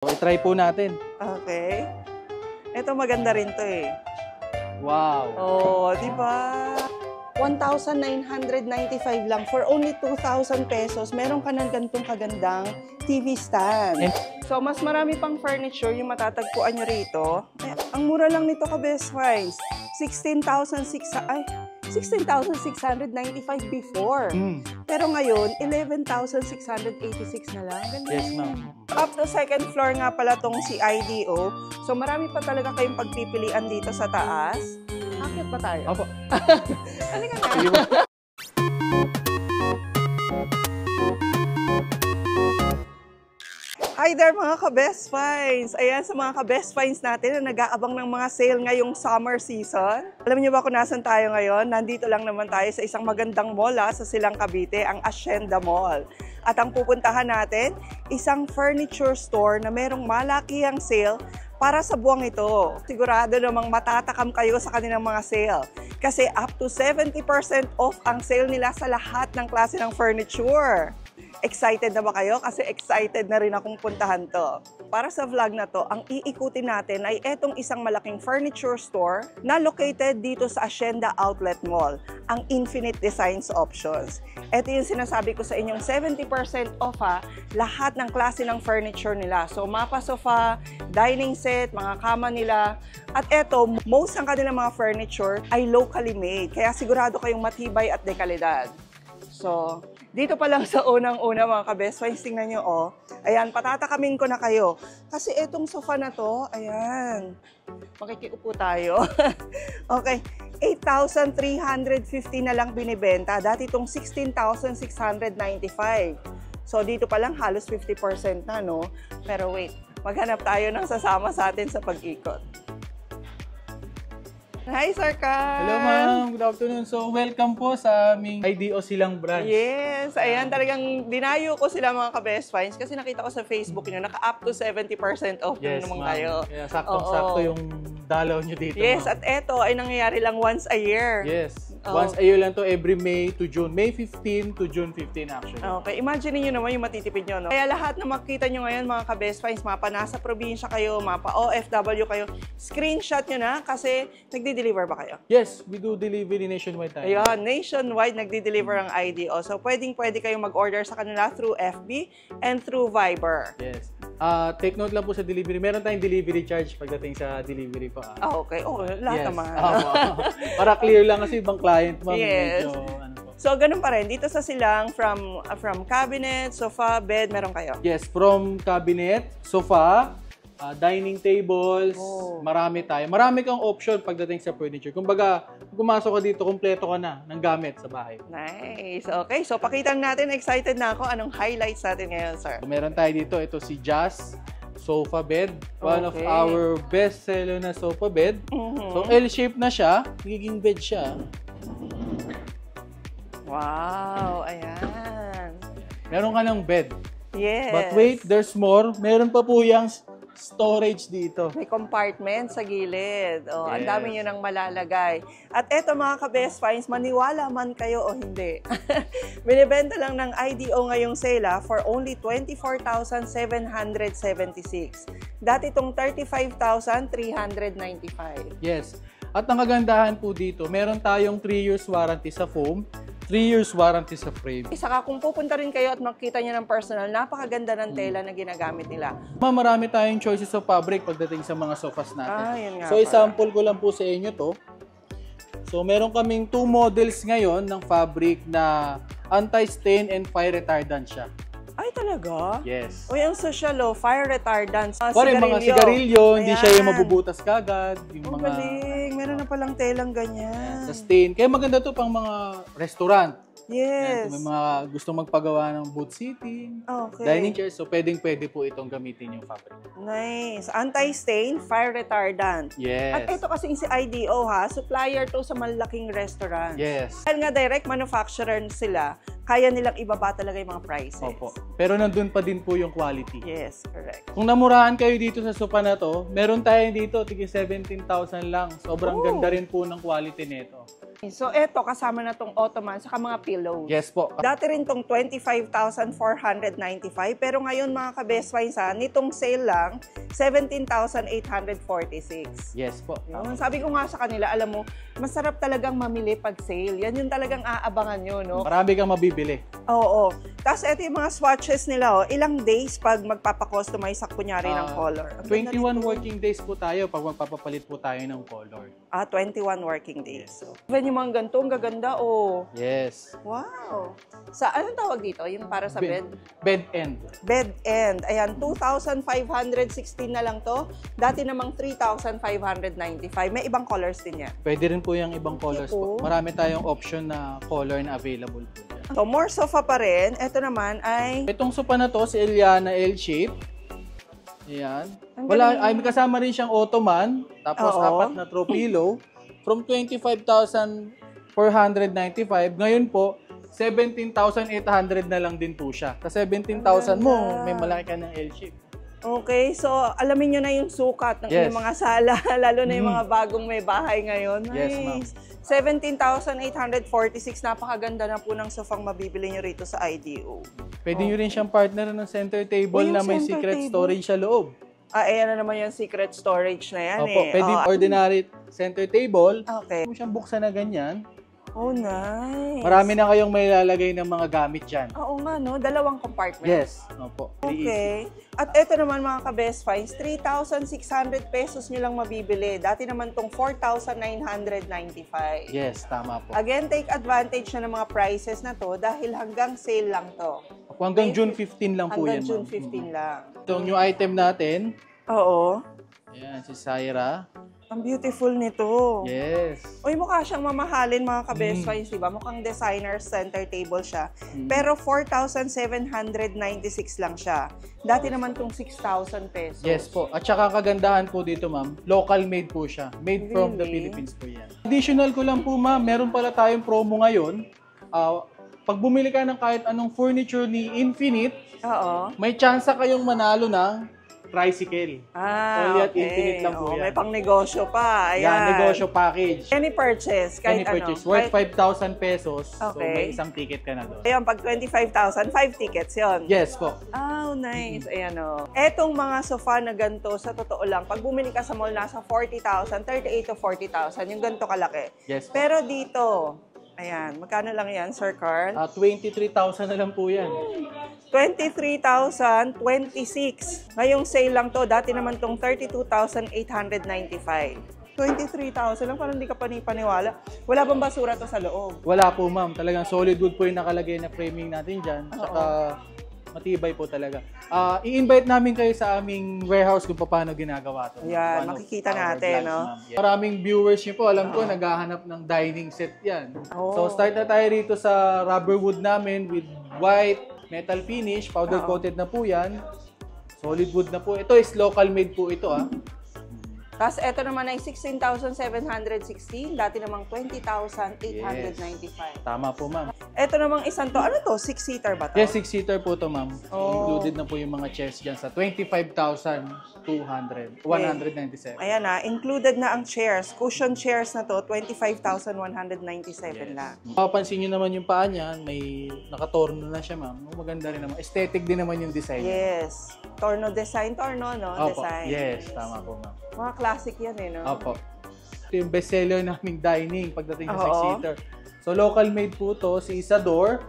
So, i-try po natin. Okay. Ito maganda rin to eh. Wow! Oh, di ba? 1,995 lang. For only 2,000 pesos, meron ka ng ganitong kagandang TV stand. So, mas marami pang furniture yung matatagpuan nyo rito. Eh, ang mura lang nito ka, Best Finds. 16,695 before. Pero ngayon, 11,686 na lang. Galing. Yes, ma'am. Up to second floor nga pala tong si IDO. So, marami pa talaga kayong pagpipilian dito sa taas. Akit ba tayo? Opo. Halika na. Hi there mga ka-Best Finds! Ayan sa mga ka-Best Finds natin na nag-aabang ng mga sale ngayong summer season. Alam niyo ba kung nasan tayo ngayon? Nandito lang naman tayo sa isang magandang mall sa Silang Cavite, ang Hacienda Mall. At ang pupuntahan natin, isang furniture store na merong malakihang sale para sa buwang ito. Sigurado namang matatakam kayo sa kanilang mga sale. Kasi up to 70% off ang sale nila sa lahat ng klase ng furniture. Excited na ba kayo? Kasi excited na rin akong puntahan to. Para sa vlog na to, ang iikutin natin ay etong isang malaking furniture store na located dito sa Hacienda Outlet Mall, ang Infinite Designs Options. Ito yung sinasabi ko sa inyong 70% off lahat ng klase ng furniture nila. So mapa sofa, dining set, mga kama nila. At eto, most ng kanilang mga furniture ay locally made. Kaya sigurado kayong matibay at dekalidad. So, dito pa lang sa unang-una mga ka-Best Finds, tingnan nyo, oh. Ayan, patatakamin ko na kayo. Kasi etong sofa na to, ayan, makikiupo tayo. Okay, 8,350 na lang binibenta. Dati itong 16,695. So, dito pa lang halos 50% na, no? Pero wait, maghanap tayo ng sasama sa atin sa pag-ikot. Hi, Sir Carl! Hello, ma'am. Good afternoon. So, welcome po sa aming IDO Silang branch. Yes! Ayan, talagang dinayo ko sila mga ka-Best Finds kasi nakita ko sa Facebook nyo, naka-up to 70% off Yes, naman ma'am. kayo. Kaya saktong-sakto yung dalaw nyo dito, Yes, ma'am. at eto ay nangyayari lang once a year. Yes. Oh. Once a year lang to, every May to June. May 15 to June 15 actually. Okay, imagine niyo naman yung matitipid nyo, no? Kaya lahat na makita nyo ngayon mga ka-Best Finds, mapa nasa probinsya kayo, mapa OFW kayo, screenshot nyo na kasi nagdi-deliver ba kayo? Yes, we do delivery nationwide tayo. Ayun, nationwide nagdi-deliver ang IDO. So, pwede kayong mag-order sa kanila through FB and through Viber. Yes. Take note lang po sa delivery. Meron tayong delivery charge pagdating sa delivery po. Okay. Oh, lahat Yes. naman. Para clear lang kasi ibang client, ma'am. Yes. Medyo, ano po. So, ganun pa rin. Dito sa Silang, from cabinet, sofa, bed, meron kayo? Yes, from cabinet, sofa, dining tables, marami tayo. Marami kang option pagdating sa furniture. Kumbaga, pumasok ka dito, kumpleto ka na ng gamit sa bahay. Nice. Okay. So, pakita natin. Excited na ako. Anong highlights natin ngayon, sir? Meron tayo dito, ito si Jazz sofa bed. One of Okay. our best seller na sofa bed. So, L-shape na siya. Magiging bed siya. Wow. Ayan. Meron ka ng bed. Yes. But wait, there's more. Meron pa po yung storage dito. May compartment sa gilid. Oh, ang Yes. dami nyo nang malalagay. At eto mga ka-Best Finds, maniwala man kayo o hindi. Binibenta lang ng IDO ngayong sale for only 24,776. Dati itong 35,395. Yes. At ang kagandahan po dito, meron tayong 3 years warranty sa foam, 3 years warranty sa frame. Saka kung pupunta rin kayo at makita nyo ng personal, napakaganda ng tela na ginagamit nila. Marami tayong choices of fabric pagdating sa mga sofas natin. Yun nga So, pala. example ko lang po sa inyo to. So, meron kaming 2 models ngayon ng fabric na anti-stain and fire retardant siya. Ay, talaga? Yes. Uy, ang social, fire retardant. Pare, mga sigarilyo, hindi siya yung Ayan. mabubutas kagad. Yung Ang mga galing. Meron na palang telang ganyan. sa stain. Kaya maganda to pang mga restaurant. Yes. Kung may mga gustong magpagawa ng booth seating, Okay. dining chairs, so pwedeng-pwede po itong gamitin yung fabric. Nice. Anti-stain, fire retardant. Yes. At ito kasing si IDO supplier to sa malaking restaurant. Yes. Dahil nga direct manufacturer sila, kaya nilang ibaba talaga yung mga prices. Opo. Pero nandun pa din po yung quality. Yes, correct. Kung namurahan kayo dito sa sofa na to, meron tayo dito, tig 17,000 lang. Sobrang Oh. ganda rin po ng quality nito. So, eto, kasama na tong ottoman, saka mga pillows. Yes po. Dati rin tong 25,495, pero ngayon mga ka-best finds nitong sale lang, 17,846. Yes po. Yun. Sabi ko nga sa kanila, alam mo, masarap talagang mamili pag sale. Yan yung talagang aabangan nyo, no? Marami kang mabibili. Oo. Tapos ito yung mga swatches nila, ilang days pag magpapakustomize sa kunyari ng color. Ang ganda 21 nito. working days po tayo pag magpapapalit po tayo ng color. 21 working days. So, even yung mga ganito, ang gaganda, Yes. Wow. Sa, anong tawag dito? Yung para sa bed? Bed end. Bed end. Ayan, 2,516 na lang to. Dati namang 3,595. May ibang colors din yan. Pwede rin po yung ibang colors po. Ito. Marami tayong option na color na available po dyan. So, more sofa pa rin. Ito naman ay... Itong sofa na to, si Eliana L-shape. Ayan. Ang Wala, galing. ay may kasama rin siyang ottoman, tapos Oo. 4 na throw pillow. From 25,495, ngayon po, 17,800 na lang din po siya. Sa 17,000 mo, may malaki ka ng L-shape. Okay, so alamin nyo na yung sukat ng Yes. inyong mga sala, lalo na yung mga bagong may bahay ngayon. Yes, ma'am. 17,846, napakaganda na po ng sofang mabibili nyo rito sa IDO. Pwede nyo rin siyang partner ng center table Yung na may center secret table. storage sa loob. Ayan na naman yung secret storage na yan Opo, eh. pwede ordinary center table. Okay. Kung siyang buksan na ganyan, Oh, nice. marami na kayong may lalagay ng mga gamit dyan. Oo nga, no? Dalawang compartment. Yes. Opo. Very easy. Okay. At ito naman mga ka-best finds, 3,600 pesos nyo lang mabibili. Dati naman tong 4,995. Yes, tama po. Again, take advantage na ng mga prices na to dahil hanggang sale lang to. Hanggang June 15 lang po Hanggang yan. June ma'am. 15 lang. Itong new item natin, Oo. ayan, si Syra. Ang beautiful nito. Yes. Uy, mukha siyang mamahalin mga ka-best finds, diba? Mukhang designer center table siya. Pero 4,796 lang siya. Dati naman tong 6,000 pesos. Yes po. At saka kagandahan po dito, ma'am, local made po siya. Made from the Really? Philippines po yan. Additional ko lang po, ma'am, meron pala tayong promo ngayon. Pag bumili ka ng kahit anong furniture ni Infinite, Oo. may chance kayong manalo ng tricycle. Only at okay. Infinite lang po Oo, yan. may pang negosyo pa. Ayan. Yan, negosyo package. Any purchase, Any kahit purchase. ano. Worth 5,000 pesos. So, Okay. may isang ticket ka na doon. Ayun, pag 25,000, 5 tickets yon. Yes po. Oh, nice. Ayan o. Etong mga sofa na ganito, sa totoo lang, pag bumili ka sa mall, nasa 40,000, 38 to 40,000, yung ganito kalaki. Yes po. Pero dito, ayan, magkano lang yan, Sir Carl? 23,000 na lang po yan. 23,026. Ngayong sale lang to, dati naman tong 32,895. 23,000 lang, parang hindi ka paniwala. Wala bang basura to sa loob? Wala po, ma'am. Talagang solid wood po yung nakalagay na framing natin dyan. Tsaka matibay po talaga. I-invite namin kayo sa aming warehouse kung paano ginagawa to. Ayan, One of makikita our natin, vlogs, no? ma'am. Yes. Maraming viewers nyo po, alam ko, naghahanap ng dining set yan. Oh. So, start na tayo rito sa rubber wood namin with white metal finish. Powder coated na po yan. Solid wood na po. Ito is local made po ito, Tapos eto naman ay 16,716, dati namang 20,895. Tama po, ma'am. Eto namang isang to, ano to? 6-seater ba to? Yes, 6-seater po to, ma'am. Oh. Included na po yung mga chairs dyan sa 197 Ayan na, included na ang chairs. Cushion chairs na to, 25,197 lang. Mapapansin nyo naman yung paa niya, may nakatorno na siya, ma'am. Maganda rin naman. Aesthetic din naman yung design. Yes. Torno design, torno, no? Opo. Design. Yes, tama po, ma'am. Mga classic yan eh, no? Opo. Ito yung bestseller naming dining pagdating sa Oo. 6-seater. So, local made po to, si Isadore,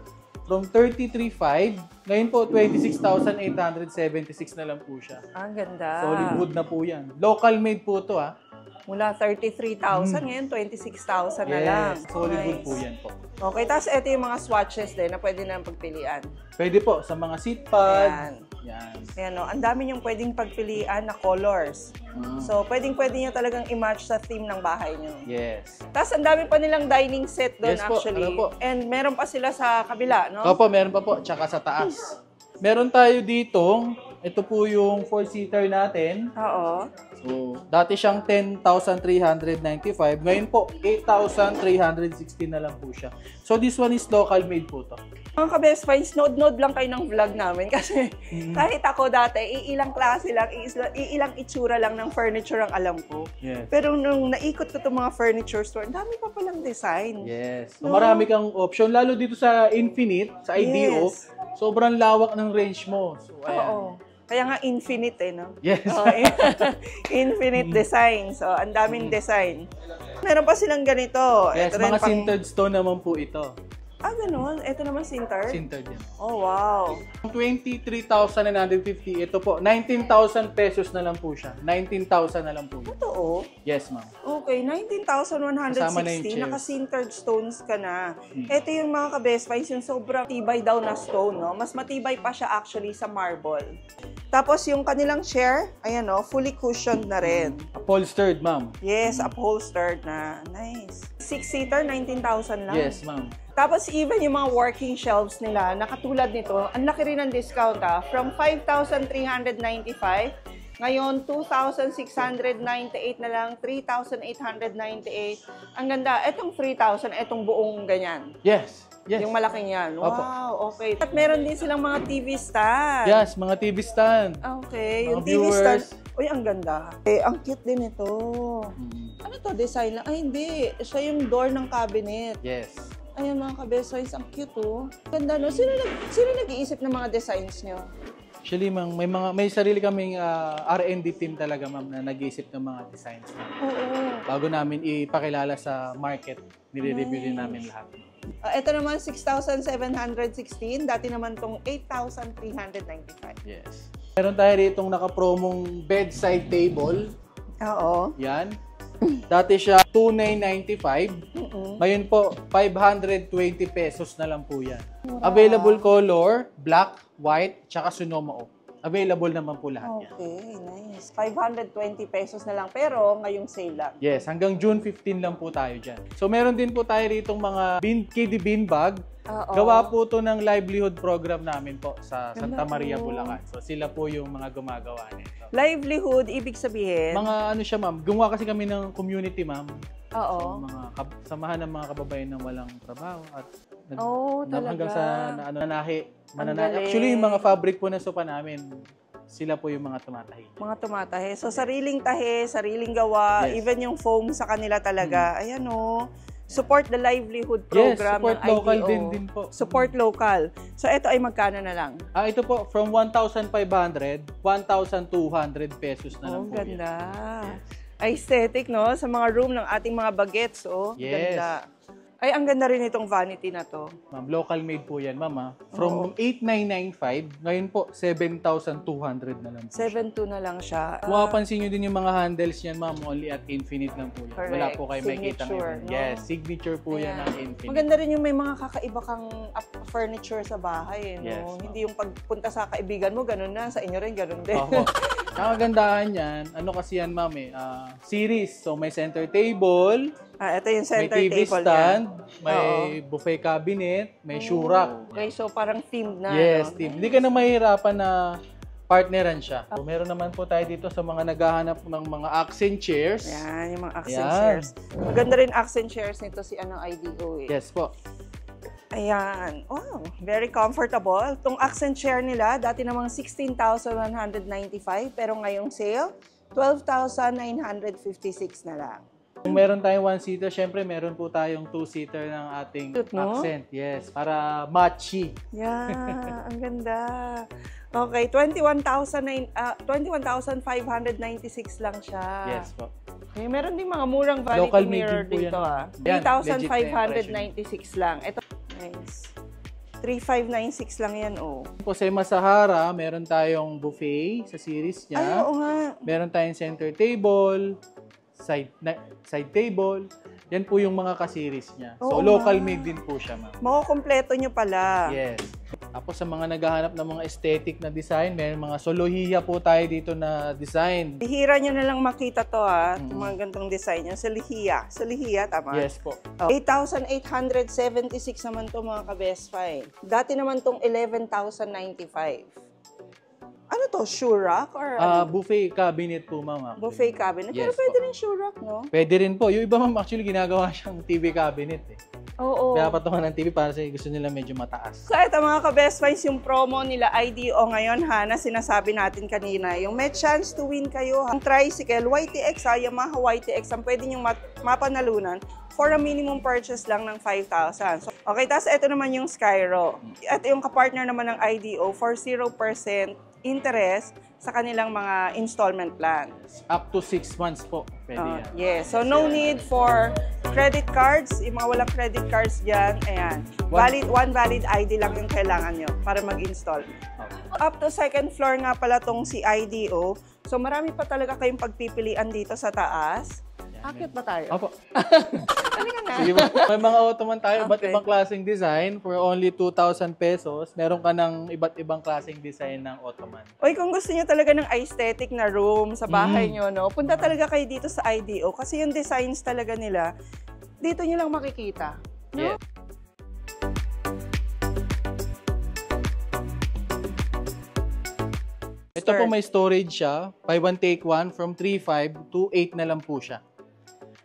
from 33,500. Ngayon po, 26,876 na lang po siya. Ang ganda. Solid wood na po yan. Local made po to, Mula 33,000, ngayon 26,000 na lang. Yes, solid wood Nice. po yan po. Okay, tapos ito yung mga swatches din na pwede na pagpilian. Pwede po sa mga seat pad. Ayan. Yan. Ayan o, ang dami niyong pwedeng pagpilian na colors. So, pwede niyo talagang i-match sa theme ng bahay niyo. Yes. Tapos, ang dami pa nilang dining set doon Yes po, actually. ano po? And meron pa sila sa kabila, no? Opo, meron pa po. Tsaka sa taas. Meron tayo dito. Ito po yung 4-seater natin. Oo. So, dati siyang 10,395. Ngayon po, 8,360 na lang po siya. So, this one is local made po to. Mga ka-best finds, node-node lang kayo ng vlog namin kasi kahit ako dati, iilang klase lang, iilang itsura lang ng furniture ang alam ko. Yes. Pero nung naikot ko itong mga furniture store, dami pa palang design. Yes. So, No? marami kang option. Lalo dito sa Infinite, sa IDO, Yes. sobrang lawak ng range mo. So, ayan. Oo. Kaya nga infinite no? Yes. Oo, infinite design. So, ang daming design. Meron pa silang ganito. Yes, Ito rin mga sintered stone naman po ito. ganun. Ito naman sinter. Sintered yan. Oh, wow. 23,950. Ito po, 19,000 pesos na lang po siya. 19,000 na lang po yun. Totoo. Yes, ma'am. Okay, Kasama na yung 19,160. chairs. Naka-sintered stones ka na. Ito yung mga ka-best finds, yung sobrang tibay daw na stone, no? Mas matibay pa siya actually sa marble. Tapos yung kanilang chair, ayan no, fully cushioned na rin. Upholstered, ma'am. Yes, upholstered na. Nice. 6-seater, 19,000 lang. Yes, ma'am. Tapos even yung mga working shelves nila, nakatulad nito, ang laki rin ng discount From 5,395, ngayon 2,698 na lang, 3,898. Ang ganda, etong 3,000, etong buong ganyan. Yes. Yes. Yung malaking yan. Opo. Wow, okay. At meron din silang mga TV stand. Yes, mga TV stand. Okay, Mga yung TV stand. viewers. Uy, ang ganda. Ang cute din ito. Ano to, design lang? Ay, hindi. Siya yung door ng cabinet. Yes. Ayan mga ka-best finds, ang cute oh. Ganda no? Sino nag-iisip ng mga designs nyo? Actually, ma'am, may sarili kaming R&D team talaga, ma'am, na nag-iisip ng mga designs. Oo. Bago namin ipakilala sa market, nire-review din namin lahat. Ito naman 6,716. Dati naman tong 8,395. Yes. Meron tayo ritong naka-promong bedside table. Oo. Yan. Dati siya 2,995. Ngayon po, 520 pesos na lang po yan. Available color, black, white, tsaka Sonoma oak. Available naman po lahat yan. Okay, nice. 520 pesos na lang. Pero ngayong sale lang. Yes, hanggang June 15 lang po tayo dyan. So, meron din po tayo ritong mga kiddie bean bag. Oo. Gawa po to ng livelihood program namin po sa Santa Ganda Maria, po. Bulacan. So, sila po yung mga gumagawa nito. Livelihood, ibig sabihin? Mga ano siya, ma'am, gumawa kasi kami ng community, ma'am. Oo. So, mga samahan ng mga kababayan na walang trabaho at Talaga. hanggang sa mananahi. galing. Actually, yung mga fabric po na sopa namin, sila po yung mga tumatahi. Mga tumatahe. So, sariling tahe, sariling gawa, Yes. even yung foam sa kanila talaga. Ayan o. Support the livelihood program support ng local IDO. din po. Support local. So, ito ay magkano na lang? Ito po, from 1,500, 1,200 pesos na lang po yan. Ganda. Aesthetic, no? Sa mga room ng ating mga bagets, oh. Yes. Ganda. Ay, ang ganda rin itong vanity na to. Ma'am, local made po yan, ma'am. From 8,995, ngayon po, 7,200 na lang po. 7.2 na lang siya. Kung mapapansin nyo din yung mga handles yan, ma'am, only at Infinite lang po yan. Correct. Wala po kayo makikita Signature, ngayon. no? Yes, signature po yan Ayan. ng Infinite. Maganda rin yung may mga kakaiba kang furniture sa bahay, no? Yes, Hindi yung pagpunta sa kaibigan mo, ganun na. Sa inyo rin, ganun din. Opo. Ang kagandahan yan, ano kasi yan, ma'am, series. So, may center table, Ito yung may center TV table stand, niya. may buffet cabinet, may shoe rack. Okay, so parang themed na. Yes, no? team. Hindi ka na mahirapan na partneran siya. So, meron naman po tayo dito sa mga naghahanap ng mga accent chairs. Yan, yung mga accent Ayan. chairs. Maganda rin accent chairs nito si IDO eh. Yes po. Ayan. Wow, very comfortable. Itong accent chair nila, dati namang 16,195, pero ngayong sale, 12,956 na lang. Kung meron tayong one-seater, syempre meron po tayong two-seater ng ating Cute, no? accent. Yes, para matchy. Yeah, ang ganda. Okay, 21,596 lang siya. Yes po. Okay, meron din mga murang vanity Local made mirror din po dito yan. Yan, 3,596 lang. Ito, nice. 3,596 lang yan, oh. Po sa Masahara, meron tayong buffet sa series Ay, niya. oo nga. Meron tayong center table, side table. Yan po yung mga ka-series niya. So, Oo local nga. made din po siya, ma'am. Makukompleto nyo pala. Yes. Tapos sa mga naghahanap ng mga aesthetic na design, may mga solohiya po tayo dito na design. Bihira nyo na lang makita to ha, itong mga gantong design yan. Sa Lihiya. Sa Lihiya, tama? Yes po. 8,876 naman to mga ka-best find. Dati naman tong 11,095. Ano to? Shoe rack? Or ano? Buffet cabinet po, ma'am. Actually. Buffet cabinet? Pero Yes, pwede po. rin shoe rack, no? Pwede rin po. Yung iba, ma'am, actually ginagawa siyang TV cabinet eh. Oo. Kaya patungan ng TV para sa gusto nila medyo mataas. So ito mga ka-best finds, yung promo nila IDO ngayon ha, na sinasabi natin kanina, yung may chance to win kayo. Ang tricycle, YTX ha, Yamaha YTX, ang pwede nyo mapanalunan for a minimum purchase lang ng 5,000. So, okay, tapos ito naman yung Skyro. At yung kapartner naman ng IDO for 0% interest sa kanilang mga installment plan. Up to 6 months po. Pwede yan. Yes, so no need for credit cards. Yung mga walang credit cards dyan, ayan. One valid ID lang yung kailangan nyo para mag-install. Up to second floor nga pala tong si IDO. So marami pa talaga kayong pagpipilian dito sa taas. Akit ba tayo? Opo. Halika na. Sige ba? May mga Ottoman tayo, iba't Okay. ibang klaseng design for only 2,000 pesos. Meron ka ng iba't ibang klaseng design ng Ottoman. Oy, kung gusto niyo talaga ng aesthetic na room sa bahay niyo, no, punta talaga kayo dito sa IDO kasi yung designs talaga nila, dito niyo lang makikita. No? Yes. Ito po may storage siya. Buy one take one from 3.5 to 8 na lang po siya.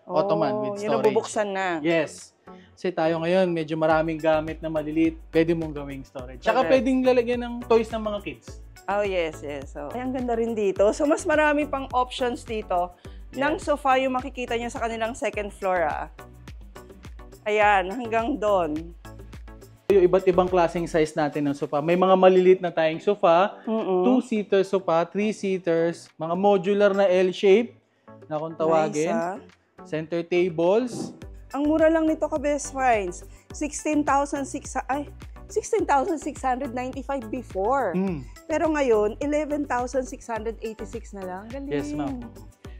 Ottoman with Yun ang storage. bubuksan na. Yes. Kasi tayo ngayon, medyo maraming gamit na maliliit. Pwede mong gawing storage. Tsaka Correct. pwedeng lalagyan ng toys ng mga kids. Oh, yes, yes. So, ay, ang ganda rin dito. So, mas marami pang options dito. Ng sofa yung makikita nyo sa kanilang second floor, ah. Ayan, hanggang doon. Yung iba't ibang klaseng size natin ng sofa. May mga maliliit na tayong sofa, 2-seater sofa, 3-seaters, mga modular na L-shape na kung tawagin. Nice, ah. Center tables. Ang mura lang nito ka best finds. 16,695 before. Pero ngayon, 11,686 na lang. Galing. Yes, ma'am.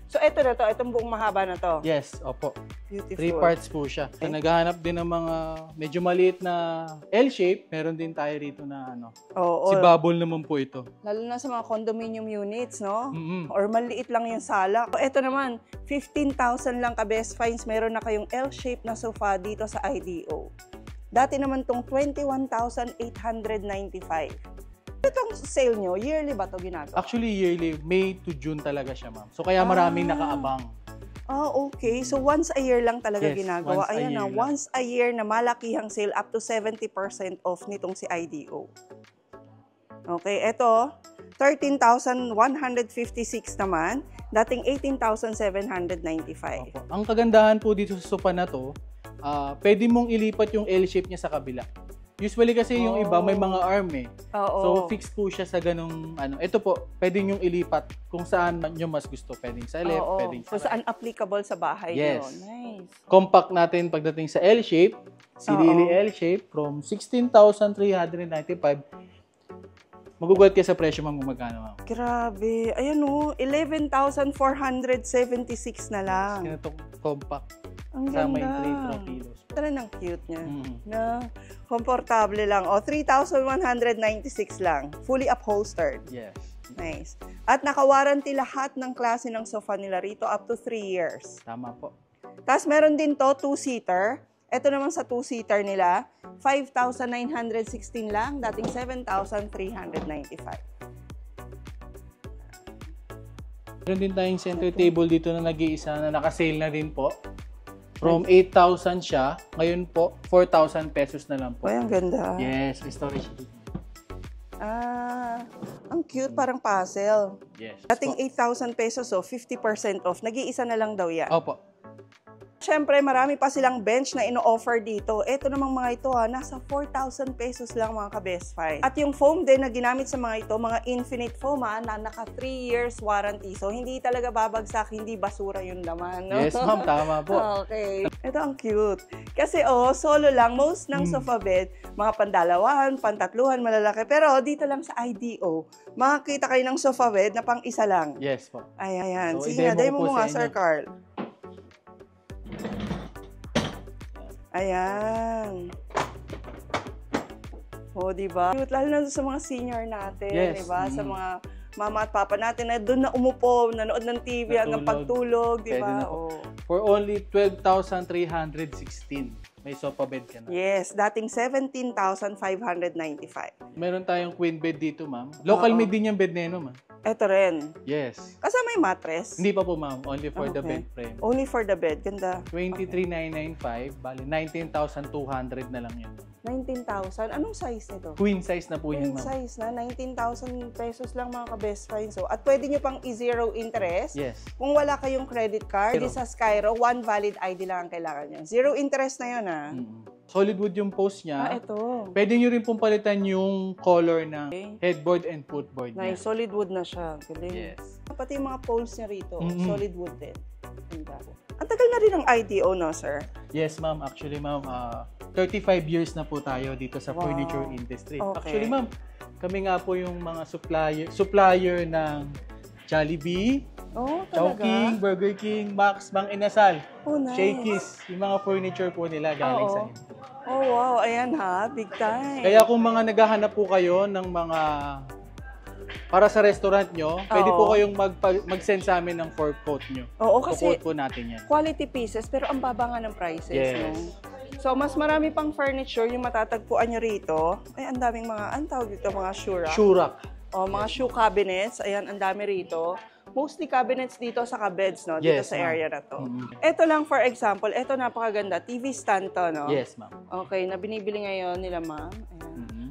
So, ito na to. Itong buong mahaba na to. Yes, opo. Beautiful. 3 parts po siya. So, naghahanap din ng mga medyo maliit na L-shape. Meron din tayo rito na ano. Oo. Si Bubble naman po ito. Lalo na sa mga condominium units, no? Mm-mm. Or maliit lang yung sala. So, ito naman, 15,000 lang ka best finds. Meron na kayong L-shape na sofa dito sa IDO. Dati naman tong 21,895. Itong sale nyo, yearly ba to ginagawa? Actually, yearly, May to June talaga siya, ma'am. So, kaya maraming nakaabang. Ah, okay. So, once a year lang talaga Yes, ginagawa. once a Ayan year na, lang. once a year na malakihang sale up to 70% off nitong si IDO. Okay, eto, 13,156 naman. Dating 18,795. Opo. Ang kagandahan po dito sa sofa na to, pwede mong ilipat yung L-shape niya sa kabila. Usually kasi yung iba may mga arm eh. Oo. So fixed po siya sa ganung ano. Ito po, pwede yung ilipat kung saan nyo mas gusto. Pwedeng sa left, Oo. pwedeng So, sa right. saan applicable sa bahay Yes. nyo. Nice. Compact natin pagdating sa L-shape. Si Lily L-shape from 16,395. Magugulat kayo sa presyo, ma'am, kung magkano, ma'am. Grabe. Ayan o, 11,476 na lang. Kaya itong compact. Ang Kasama yung ganda. 3 kilos. Tara ng cute niya. Mm. Na, komportable lang. O, 3,196 lang. Fully upholstered. Yes. Nice. At naka-warranty lahat ng klase ng sofa nila rito up to 3 years. Tama po. Tapos meron din to, 2-seater. Ito naman sa 2-seater nila, 5,916 lang, dating 7,395. Meron din tayong center table dito na nag-iisa na naka-sale na din po. From 8,000 siya, ngayon po 4,000 pesos na lang po. Uy, ang ganda. Yes, storage dito. Ah, ang cute, parang puzzle. Yes. Dating 8,000 pesos, so 50% off. Nag-iisa na lang daw yan. Opo. Siyempre, marami pa silang bench na ino-offer dito. Ito namang mga ito, nasa 4,000 pesos lang mga ka-best find. At yung foam din na ginamit sa mga ito, mga infinite foam na naka 3 years warranty. So, hindi talaga babagsak, hindi basura yung laman. No? Yes, ma'am. Tama po. Okay. Ito ang cute. Kasi solo lang. Most ng sofa bed, mga pandalawahan, pantatluhan, malalaki. Pero dito lang sa IDO, makakita kayo ng sofa bed na pang isa lang. Yes po. Ayan. So, Sige nga, i-demo demo ko mo po nga, sa Sir inyo. Carl. Ayan. O, diba? Cute, lalo na sa mga senior natin, Yes. diba? Sa mga mama at papa natin na doon na umupo, nanood ng TV hanggang Natulog. pagtulog, Pwede diba? na po. Oh. For only 12,316. May sofa bed ka na. Yes, dating 17,595. Meron tayong queen bed dito, ma'am. Local made din yung bed neno, ma'am. Ito rin. Yes. Kasama yung mattress? Hindi pa po, ma'am. Only for the Okay. bed frame. Only for the bed. Ganda. 23,995. Bali, 19,200 na lang yun. 19,000. Anong size nito? Queen size na po yan, Queen ma'am. size na. 19,000 pesos lang mga ka-best find. So, at pwede nyo pang i-zero interest. Yes. Kung wala kayong credit card, Zero. sa Skyro, one valid ID lang ang kailangan nyo. Zero interest na yun, ha? Solid wood yung post niya. Ito. Pwede nyo rin pong palitan yung color ng Okay. headboard and footboard niya. Nice. Solid wood na siya. Galing. Yes. Pati yung mga poles niya rito, Mm-mm. solid wood din. Ganda. Ang tagal na rin ng IDO, no, sir? Yes, ma'am. Actually, ma'am, 35 years na po tayo dito sa Wow. furniture industry. Okay. Actually, ma'am, kami nga po yung mga supplier ng Jollibee, Oh, Chowking, talaga? Burger King, Max, Mang Inasal, Oh, nice. Shakey's. Yung mga furniture po nila galing sa Oo. inyo. Oh, wow. Ayan, ha? Big time. Kaya kung mga naghahanap po kayo ng mga para sa restaurant nyo, pwede po Oo. kayong mag-send sa amin ng fork quote nyo. Oo, kasi Quote po natin yan. quality pieces, pero ang baba nga ng prices, Yes. no? So, mas marami pang furniture yung matatagpuan nyo rito. Ay, ang daming mga, ang tawag dito, mga shoe rack. Shoe rack. O, mga shoe cabinets. Ayan, ang dami rito. Mostly cabinets dito sa beds, no? Dito Yes, sa ma'am. area na to. Mhm. Ito lang, for example, ito napakaganda. TV stand to, no? Yes, ma'am. Okay, na binibili ngayon nila, ma'am. Ayan. Mhm.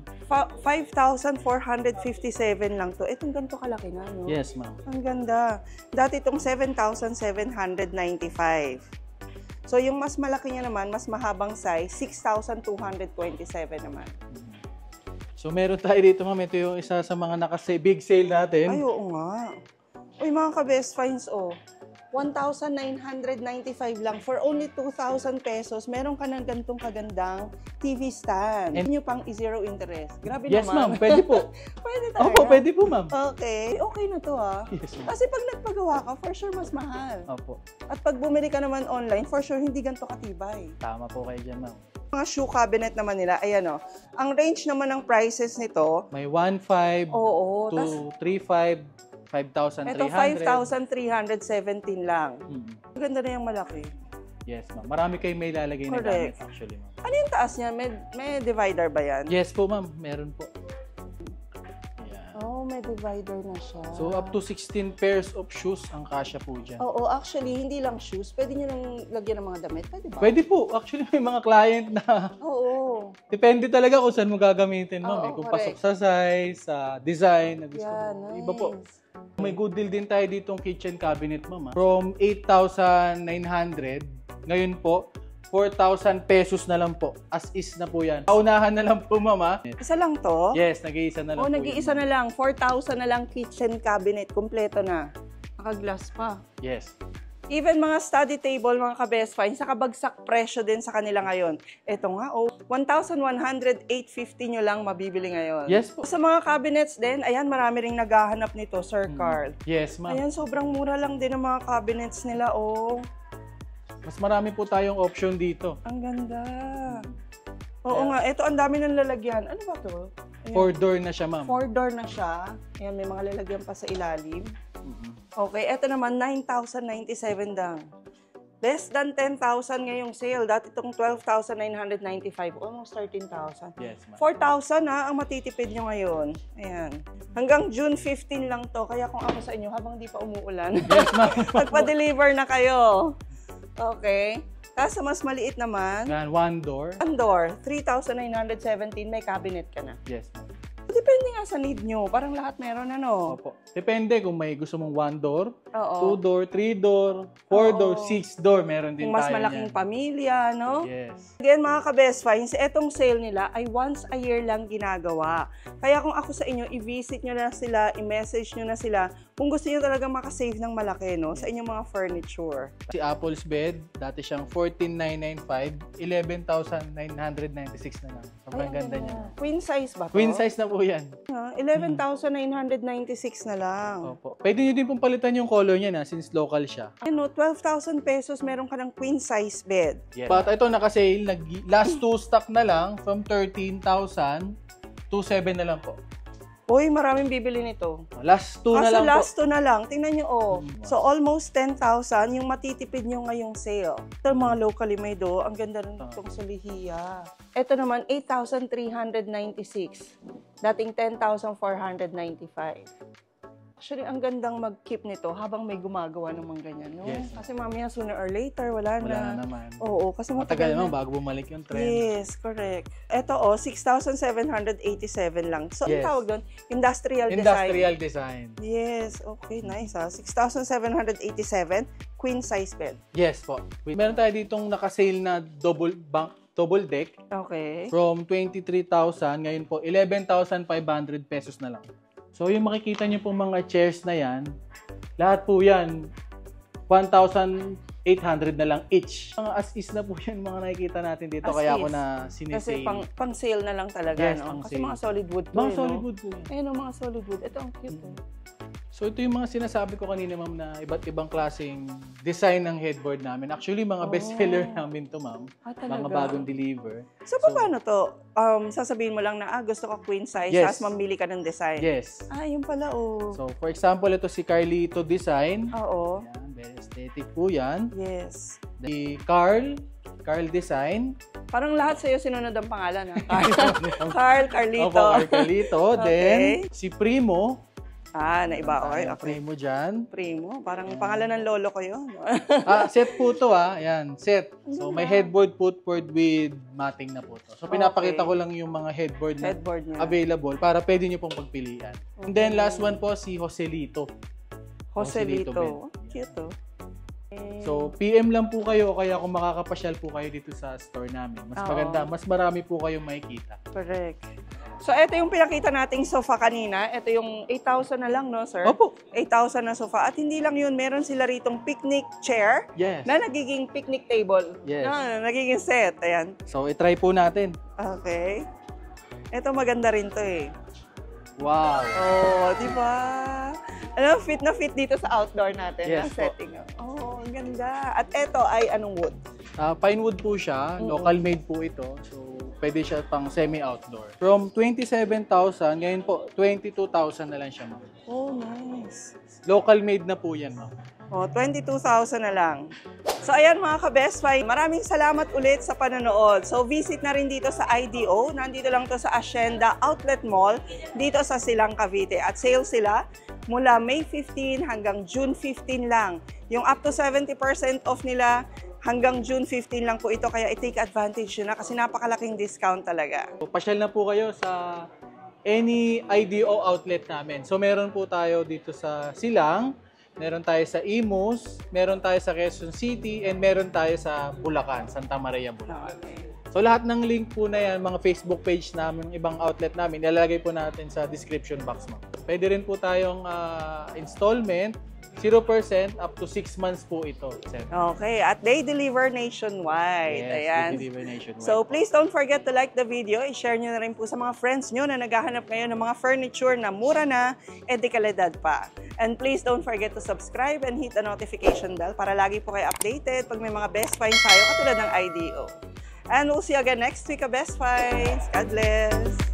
5,457 lang to. Itong ganito kalaki na, no? Yes, ma'am. Ang ganda. Dati itong 7,795. So, yung mas malaki niya naman, mas mahabang size, 6,227 naman. So, meron tayo dito, ma'am. Ito yung isa sa mga big sale natin. Ay, oo nga. Uy, mga ka-best finds, oh. 1,995 lang. For only 2,000 pesos, meron ka ng gantong kagandang TV stand. And- Hindi nyo pang i-zero interest. Grabe Yes, naman. ma'am. Pwede po. Pwede talaga. Opo, pwede po, ma'am. Okay. Okay na to, ah. Yes, ma'am. Kasi pag nagpagawa ka, for sure mas mahal. Opo. At pag bumili ka naman online, for sure hindi ganito katibay. Tama po kayo dyan, ma'am. Mga shoe cabinet naman nila, ayan, oh. Ang range naman ng prices nito, May 1.5 oo, to tas 3.5, 5,300. ito 5,317 lang. Mhm. Ang ganda na yung malaki. Yes, ma'am. Marami kayong may lalagay na Correct. gamit, actually, ma'am. Ano yung taas niya? May divider ba yan? Yes po, ma'am. Meron po. Ayan. Oh, may divider na siya. So, up to 16 pairs of shoes ang kasya po dyan. Oo, actually, hindi lang shoes. Pwede nyo nang lagyan ng mga damit. Pwede ba? Pwede po. Actually, may mga client na Oo. depende talaga kung saan mo gagamitin, ma'am. Oo, Kung correct. pasok sa size, sa design na gusto Yeah, mo. nice. Iba po. May good deal din tayo ditong kitchen cabinet, ma'am. From 8,900, ngayon po, 4,000 pesos na lang po. As is na po yan. Paunahan na lang po, ma'am. Ha? Isa lang to? Yes, nag-iisa na lang Oh, po. nag-iisa yun, na lang. 4,000 na lang kitchen cabinet. Kompleto na. Naka-glass pa. ma'am. Yes. Even mga study table, mga ka-best find, sa kabagsak presyo din sa kanila ngayon. Ito nga, oh, 1,108.50 nyo lang mabibili ngayon. Yes po. Sa mga cabinets din, ayan, marami ring naghahanap nito, Sir Carl. Yes, ma'am. Ayan, sobrang mura lang din ang mga cabinets nila, oh. Mas marami po tayong option dito. Ang ganda. Oo nga, ito ang dami ng lalagyan. Ano ba to? Ayan. 4-door na siya, ma'am. 4-door na siya. Ayan, may mga lalagyan pa sa ilalim. Mhm. Okay, eto naman, 9,097 lang. Less than 10,000 ngayong sale. Dati itong 12,995. Almost 13,000. Yes, ma'am. 4,000 ha, ang matitipid nyo ngayon. Ayan. Hanggang June 15 lang to. Kaya kung ako sa inyo, habang di pa umuulan, Yes, ma'am. magpa-deliver na kayo. Okay. Tapos sa mas maliit naman, Yan, 1 door. ang door, 3,917, may cabinet ka na. Yes, ma'am. Depende nga sa need nyo. Parang lahat meron, ano? Opo. Depende kung may gusto mong 1 door, Oo. 2 door, 3 door, 4 door, Oo. 6 door, meron din Kung mas tayo malaking niyan. pamilya, no? Yes. Again, mga ka-best finds, etong sale nila ay once a year lang ginagawa. Kaya kung ako sa inyo, i-visit nyo na sila, i-message nyo na sila kung gusto nyo talaga makasave ng malaki, no? Sa inyong mga furniture. Si Apple's bed, dati siyang 14,995, 11,996 na lang. Sobrang Ay, ang ganda ganda. niya. Queen size ba to? Queen size na po yan. 11,996 na lang. Opo. Pwede nyo din pong palitan yung color niya na since local siya. Ano, 12,000 pesos meron ka ng queen size bed. Yes. But ito naka-sale, last 2 stock na lang from 13,000 to 7 na lang po. Uy, maraming bibili nito. Last 2 na lang last po. 2 na lang. Tingnan nyo, oh. So, almost 10,000 yung matitipid nyo ngayong sale. Ito, mga locally made, oh. Ang ganda rin itong sulihiya. Ito naman, 8,396. Dating 10,495. Actually, ang gandang mag-keep nito habang may gumagawa naman ganyan, no? Yes. Kasi mamaya, sooner or later, wala na. Wala na naman. Oo, kasi Matagal naman bago bumalik yung trend. Yes, correct. Ito, oh, 6,787 lang. So, Yes. ang tawag doon? Industrial design. Industrial design. Yes, okay, nice ha. 6,787, queen size bed. Yes po. Meron tayo ditong nakasale na double deck Okay. from 23,000. Ngayon po, 11,500 pesos na lang. So, yung makikita nyo pong mga chairs na yan, lahat po yan, 1,800 na lang each. Mga as-is na po yan, mga nakikita natin dito. As Kaya is. ako na sinisale. Kasi pang sale na lang talaga, Yes, no? pang Kasi sale. mga solid wood po, Mga eh, solid no? wood po yan. Ayun, mga solid wood. Ito, ang cute, oh. So, ito yung mga sinasabi ko kanina, ma'am, na iba't ibang klaseng design ng headboard namin. Actually, mga bestseller namin to, ma'am. Talaga? Mga bagong deliver. So, paano to? Sasabihin mo lang na, gusto ko queen size, Yes. tapos mamili ka ng design. Yes. Yun pala, oh. So, for example, ito si Carlito Design. Oo. Yan, very aesthetic po yan. Yes. Si Carl Design. Parang lahat sa'yo sinunod ang pangalan, ha? Carl, Carlito. Opo, Carlito. Okay. Then, si Primo. Naiba. Okay, okay. Primo dyan. Primo. Parang pangalan ng lolo ko yun. Set po to, Ayan, set. So, may headboard footboard with matting na po to. So, pinapakita ko lang yung mga headboard na Headboard niya. available para pwede nyo pong pagpilian. And then, last one po, si Joselito. Joselito. Joselito Cute, oh. So, PM lang po kayo o kaya kung makakapasyal po kayo dito sa store namin. Mas maganda, mas marami po kayong makikita. Correct. So, ito yung pinakita nating sofa kanina. Ito yung 8,000 na lang, no, sir? Opo. 8,000 na sofa. At hindi lang yun, meron sila ritong picnic chair Yes. na nagiging picnic table. Yes. Na nagiging set. Ayan. So, itry po natin. Okay. Ito maganda rin to eh. Wow. Oh, di ba? Ano, fit na fit dito sa outdoor natin Yes na po. setting. Oh, ang ganda. At ito ay anong wood? Pine wood po siya. Local made po ito. So, pwede siya pang semi-outdoor. From 27,000, ngayon po, 22,000 na lang siya, ma'am. Oh, nice. Local made na po yan, ma'am. Oh, 22,000 na lang. So, ayan mga ka-Best Find. Maraming salamat ulit sa panonood. So, visit na rin dito sa IDO. Nandito lang to sa Hacienda Outlet Mall, dito sa Silang, Cavite. At sale sila mula May 15 hanggang June 15 lang. Yung up to 70% off nila hanggang June 15 lang po ito. Kaya i-take advantage nyo na kasi napakalaking discount talaga. So, pasyal na po kayo sa any IDO outlet namin. So, meron po tayo dito sa Silang, meron tayo sa Imus, meron tayo sa Quezon City, and meron tayo sa Bulacan, Santa Maria, Bulacan. So, lahat ng link po na yan, mga Facebook page namin, ibang outlet namin, ilalagay po natin sa description box mo. Pwede rin po tayong installment, 0% up to 6 months po ito, sir. Okay, at they deliver nationwide. Yes, Ayan. we deliver nationwide. So, please don't forget to like the video. I-share nyo na rin po sa mga friends nyo na naghahanap ngayon ng mga furniture na mura na, de kalidad pa. And please don't forget to subscribe and hit the notification bell para lagi po kayo updated pag may mga best finds tayo katulad ng IDO. And we'll see you again next week, Best Finds. God bless!